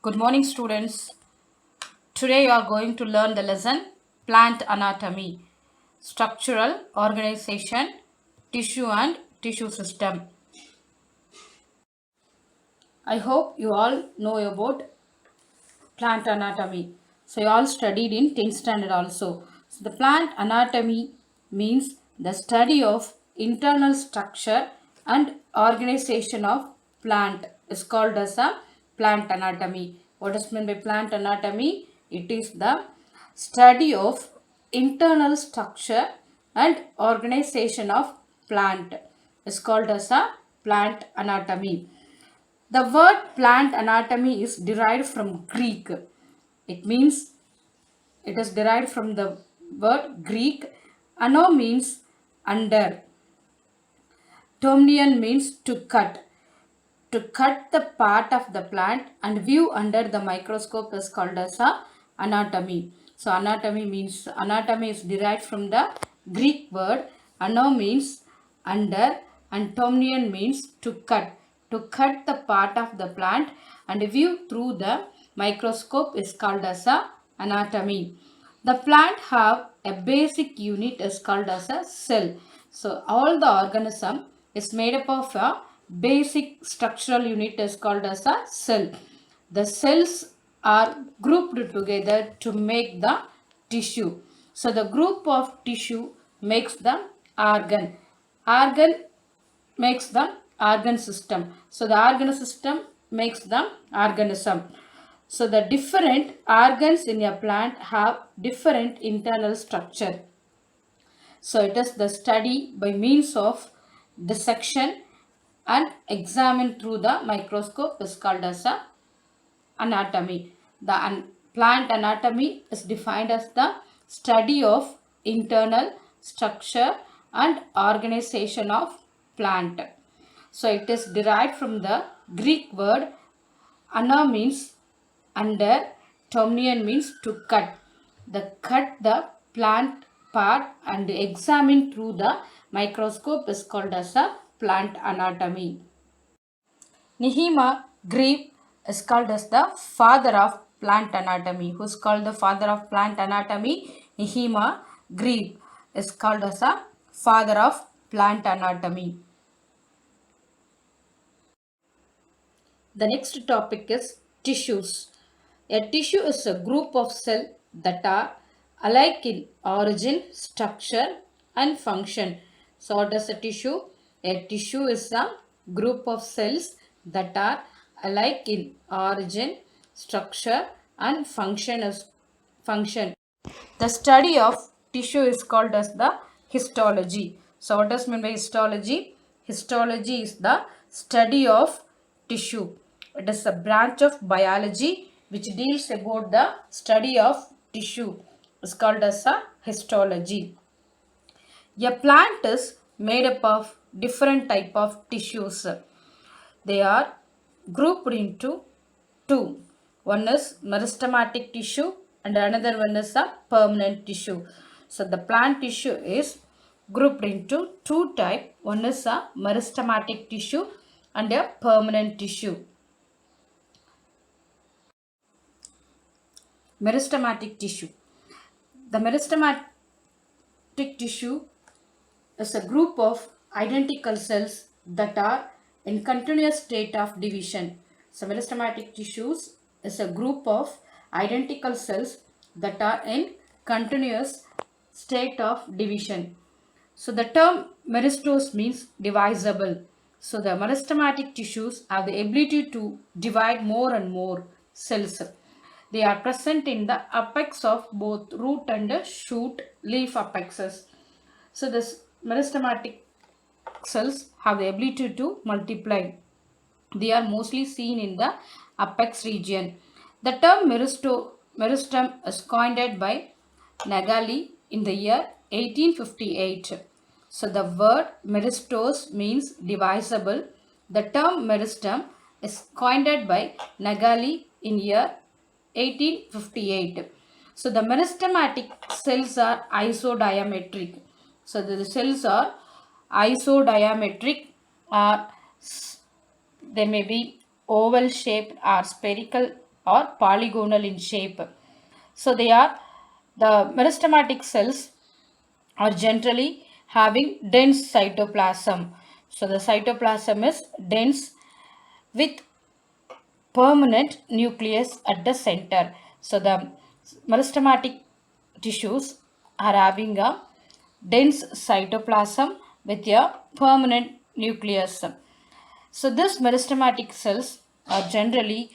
Good morning, students. Today you are going to learn the lesson Plant Anatomy, Structural Organization, Tissue and Tissue System. I hope you all know about plant anatomy. So you all studied in 10th standard also. So the plant anatomy means the study of internal structure and organization of plant is called as a plant anatomy. What is meant by plant anatomy? It is the study of internal structure and organization of plant is called as a plant anatomy. The word plant anatomy is derived from Greek. It means it is derived from the word Greek. Ano means under. Tomnion means to cut. To cut the part of the plant and view under the microscope is called as a anatomy. So anatomy is derived from the Greek word. Ano means under and tomnion means to cut. To cut the part of the plant and view through the microscope is called as a anatomy. The plant have a basic unit is called as a cell. So all the organism is made up of a basic structural unit is called as a cell. The cells are grouped together to make the tissue. So the group of tissue makes the organ. Organ makes the organ system. So the organ system makes the organism. So the different organs in a plant have different internal structure. So it is the study by means of dissection and examine through the microscope is called as a anatomy. The plant anatomy is defined as the study of internal structure and organization of plant. So it is derived from the Greek word ana means under, tomnion means to cut. The cut the plant part and examine through the microscope is called as a plant anatomy. Nehemiah Greaves is called as the father of plant anatomy. Who is called the father of plant anatomy? Nehemiah Greaves is called as a father of plant anatomy. The next topic is tissues. A tissue is a group of cells that are alike in origin, structure and function. So what is a tissue? A tissue is a group of cells that are alike in origin, structure and function. The study of tissue is called as the histology. So what does mean by histology? Histology is the study of tissue. It is a branch of biology which deals about the study of tissue. It's called as a histology. A plant is made up of different type of tissues. They are grouped into two. One is meristematic tissue and another one is a permanent tissue. So the plant tissue is grouped into two types. One is a meristematic tissue and a permanent tissue. Meristematic tissue. The meristematic tissue is a group of identical cells that are in continuous state of division. So meristematic tissues is a group of identical cells that are in continuous state of division. So the term meristose means divisible. So the meristematic tissues have the ability to divide more and more cells. They are present in the apex of both root and shoot leaf apexes. So this meristematic cells have the ability to multiply. They are mostly seen in the apex region. The term meristem is coined by Nagali in the year 1858. So the word meristose means divisible. The term meristem is coined by Nagali in year 1858. So the meristematic cells are isodiametric. So the cells are isodiametric, or they may be oval shaped or spherical or polygonal in shape. So they are the meristematic cells are generally having dense cytoplasm. So the cytoplasm is dense with permanent nucleus at the center. So the meristematic tissues are having a dense cytoplasm with a permanent nucleus. So this meristematic cells are generally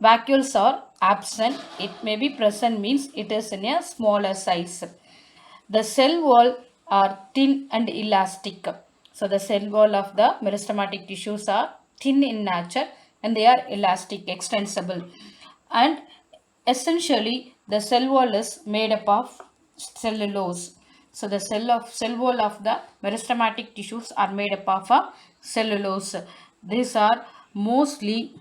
vacuoles are absent. It may be present means it is in a smaller size. The cell wall are thin and elastic. So the cell wall of the meristematic tissues are thin in nature and they are elastic, extensible. And essentially the cell wall is made up of cellulose. So the cell wall of the meristematic tissues are made up of a cellulose. These are mostly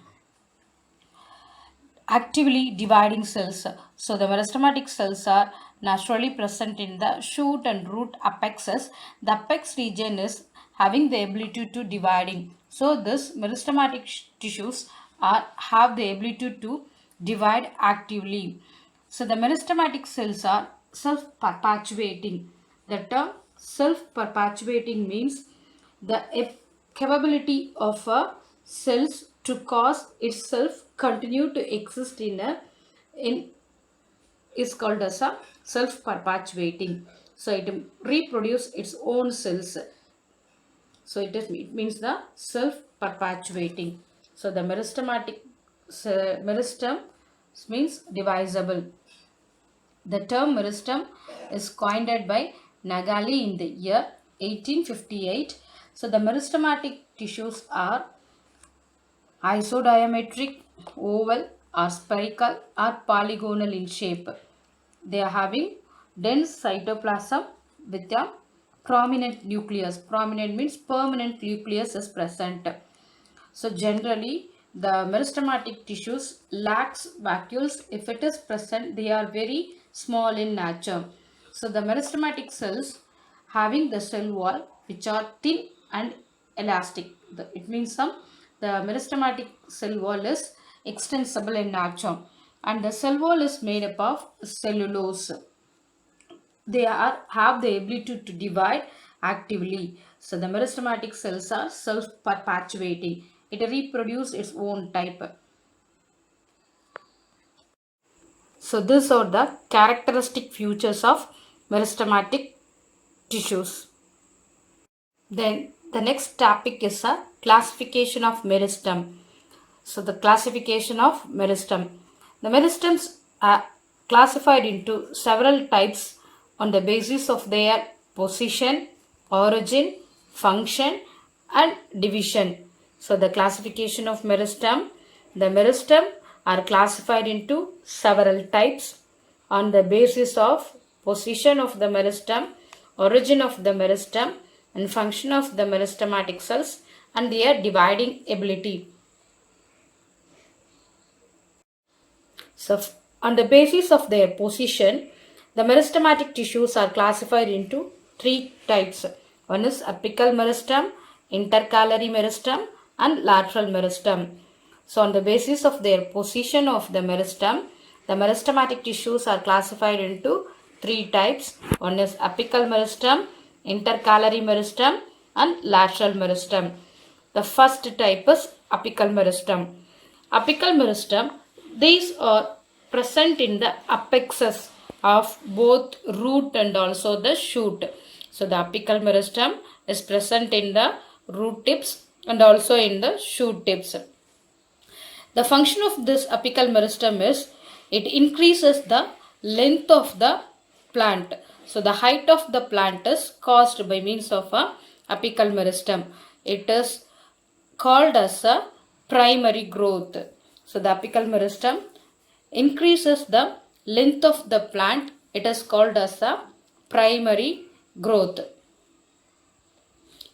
actively dividing cells. So the meristematic cells are naturally present in the shoot and root apexes. The apex region is having the ability to dividing. So this meristematic tissues have the ability to divide actively. So the meristematic cells are self-perpetuating. The term self-perpetuating means the capability of a cells to cause itself continue to exist in is called as a self-perpetuating. So it reproduce its own cells. So it means the self-perpetuating. So the meristematic meristem means divisible. The term meristem is coined by Nagali in the year 1858. So the meristematic tissues are isodiametric, oval or spherical or polygonal in shape. They are having dense cytoplasm with a prominent nucleus. Prominent means permanent nucleus is present. So generally the meristematic tissues lacks vacuoles. If it is present, they are very small in nature. So the meristematic cells having the cell wall which are thin and elastic. It means the meristematic cell wall is extensible in nature and the cell wall is made up of cellulose. They have the ability to divide actively. So the meristematic cells are self-perpetuating. It reproduces its own type. So these are the characteristic features of meristematic tissues. Then the next topic is a classification of meristem. So the classification of meristem. The meristems are classified into several types on the basis of their position, origin, function and division. So the classification of meristem. The meristem are classified into several types on the basis of position of the meristem, origin of the meristem and function of the meristematic cells and their dividing ability. So on the basis of their position, the meristematic tissues are classified into three types. One is apical meristem, intercalary meristem and lateral meristem. So on the basis of their position of the meristem, the meristematic tissues are classified into three types. One is apical meristem, intercalary meristem and lateral meristem. The first type is apical meristem. Apical meristem, these are present in the apexes of both root and also the shoot. So the apical meristem is present in the root tips and also in the shoot tips. The function of this apical meristem is it increases the length of the plant. So the height of the plant is caused by means of a apical meristem. It is called as a primary growth. So the apical meristem increases the length of the plant. It is called as a primary growth.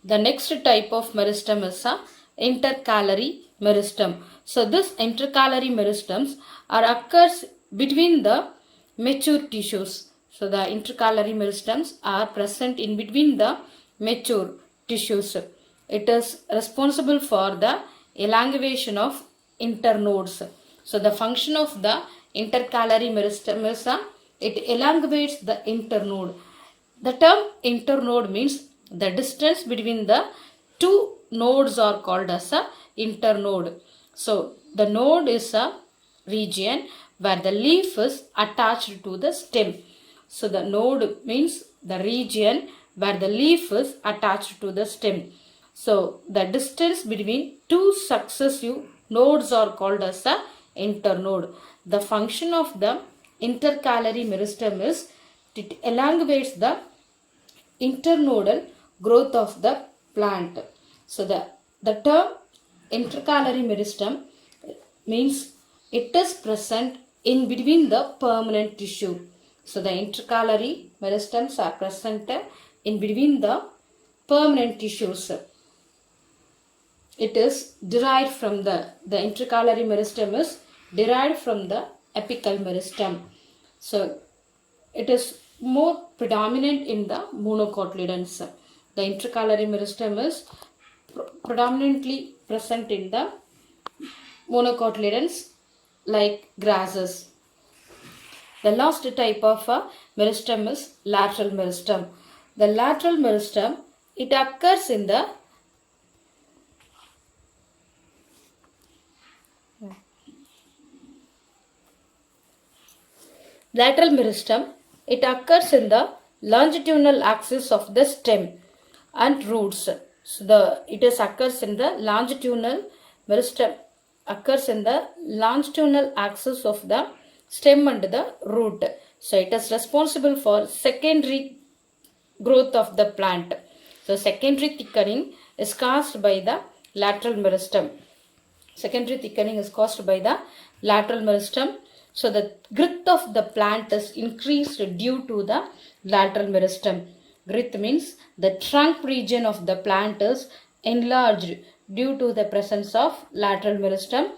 The next type of meristem is a intercalary meristem. So this intercalary meristems occurs between the mature tissues. So the intercalary meristems are present in between the mature tissues. It is responsible for the elongation of internodes. So the function of the intercalary meristem is it elongates the internode. The term internode means the distance between the two nodes are called as a internode. So the node is a region where the leaf is attached to the stem. So the node means the region where the leaf is attached to the stem. So the distance between two successive nodes are called as a internode. The function of the intercalary meristem is it elongates the internodal growth of the plant. So the term intercalary meristem means it is present in between the permanent tissue. So the intercalary meristems are present in between the permanent tissues. It is derived from the intercalary meristem is derived from the apical meristem. So it is more predominant in the monocotyledons. The intercalary meristem is predominantly present in the monocotyledons like grasses. The last type of meristem is lateral meristem. The lateral meristem, it occurs in the lateral meristem. It occurs in the longitudinal axis of the stem and roots. So it occurs in the longitudinal meristem occurs in the longitudinal axis of the stem and the root. So it is responsible for secondary growth of the plant. So secondary thickening is caused by the lateral meristem. Secondary thickening is caused by the lateral meristem. So the girth of the plant is increased due to the lateral meristem. Girth means the trunk region of the plant is enlarged due to the presence of lateral meristem.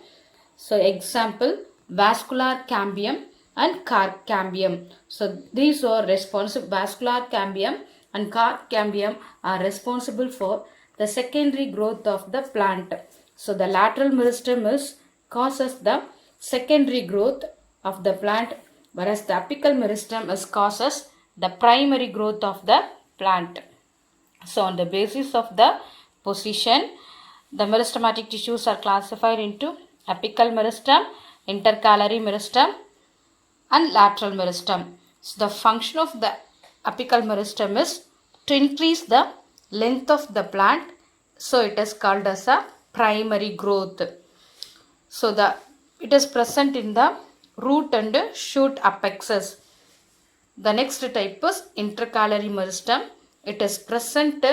So example, vascular cambium and carp cambium. So these are responsible, vascular cambium and carp cambium are responsible for the secondary growth of the plant. So the lateral meristem causes the secondary growth of the plant, whereas the apical meristem causes the primary growth of the plant. So on the basis of the position, the meristematic tissues are classified into apical meristem, intercalary meristem and lateral meristem. So the function of the apical meristem is to increase the length of the plant. So it is called as a primary growth. So it is present in the root and shoot apexes. The next type is intercalary meristem. It is present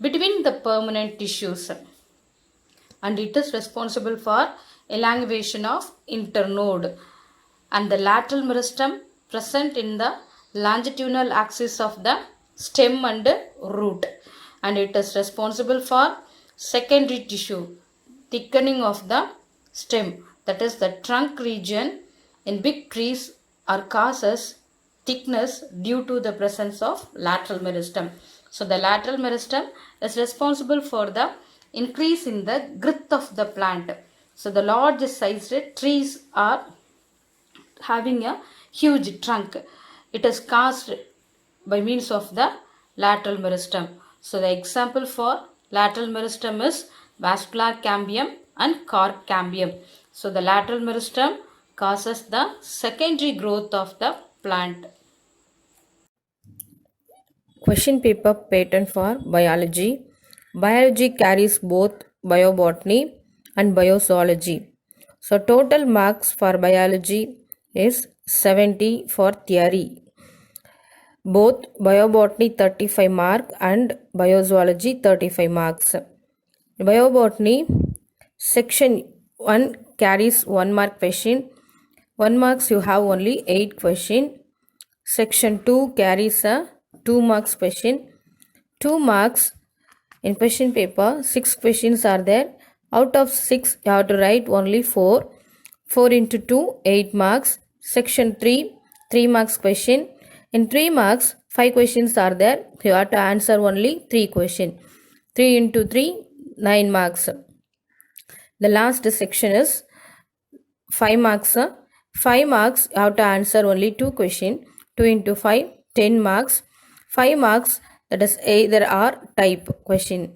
between the permanent tissues and it is responsible for elongation of internode. And the lateral meristem present in the longitudinal axis of the stem and root, and it is responsible for secondary tissue thickening of the stem, that is the trunk region in big trees are causes thickness due to the presence of lateral meristem. So the lateral meristem is responsible for the increase in the girth of the plant. So the large sized trees are having a huge trunk. It is caused by means of the lateral meristem. So the example for lateral meristem is vascular cambium and carp cambium. So the lateral meristem causes the secondary growth of the plant. Question paper pattern for biology. Biology carries both biobotany and biozoology. So total marks for biology is 70 for theory. Both biobotany 35 mark and biozoology 35 marks. Biobotany section 1 carries 1 mark question. 1 marks you have only 8 question. Section 2 carries a 2 marks question. 2 marks in question paper, 6 questions are there. Out of 6 you have to write only 4. 4 into 2, 8 marks. Section 3, 3 marks question. In 3 marks, 5 questions are there. You have to answer only 3 questions. 3 into 3, 9 marks. The last section is 5 marks. 5 marks, you have to answer only 2 questions. 2 into 5, 10 marks. 5 marks, that is either or type question.